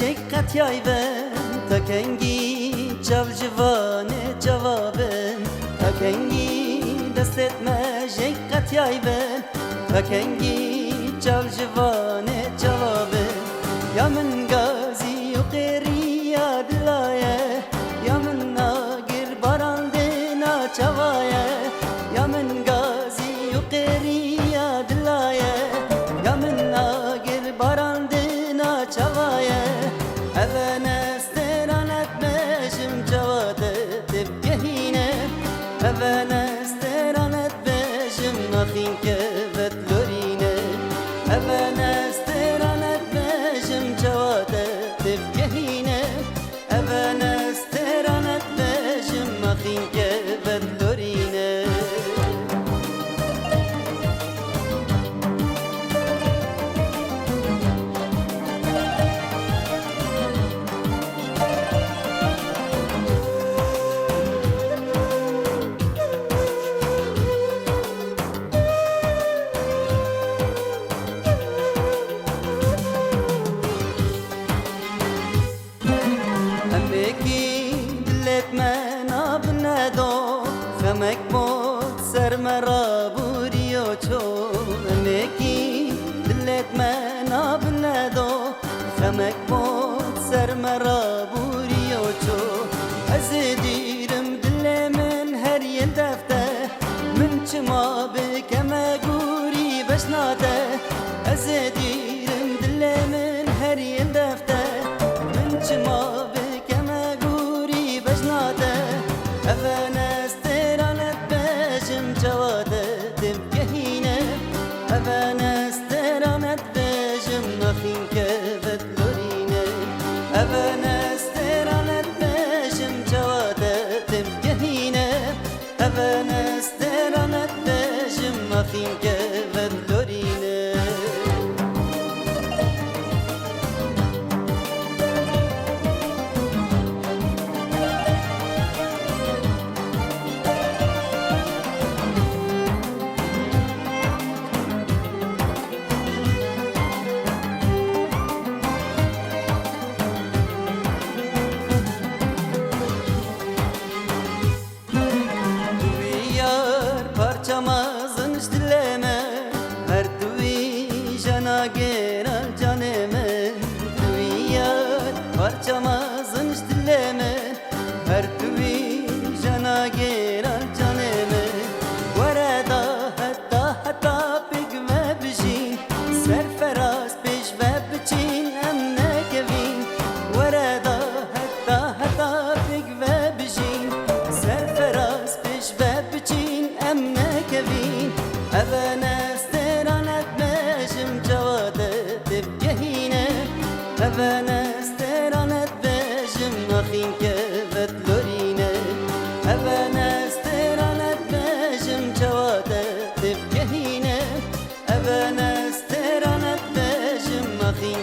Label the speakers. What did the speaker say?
Speaker 1: مجقت یایبن تکنگی چاو جوانه جوابن تکنگی دستت مجقت یایبن تکنگی چاو جوانه جوابن یا من غازی و قیری دلایه یا من ناگر باراندنا چوایه یا من غازی و قیری دلایه یا من ناگر باراندنا چوایه اول استرانت بشم جواده تبگهینه اول استرانت بشم نخین که بدلورینه اول استرانت بشم جواده تبگهینه اول استرانت بشم نخین که بدلورینه من ندو خمک بود سر مرا بوریو چو امکی دلت من ندو خمک بود سر مرا بوریو چو از دیرم دل من هر یل دفته من چما بکم گوری بشناده از دیرم دل من هر یل دفته من چما اول استرانت بشم جواده تبگهینه اول استرانت بشم نخین که بدلورینه اول استرانت بشم جواده تبگهینه اول استرانت بشم نخین که بدلورینه Parçamazın dileme her duy jana geral caneme duyar parçamazın dileme her duy jana geral caneme varada hatta pek ve bijin serferaz peş ve biçin emne kevin varada hatta pek ve bijin serferaz peş ve biçin emne كبين أبنا استرانت بشم جواده تبجهينه أبنا استرانت بشم نخين كبدلورينه أبنا استرانت بشم جواده تبجهينه أبنا استرانت بشم نخين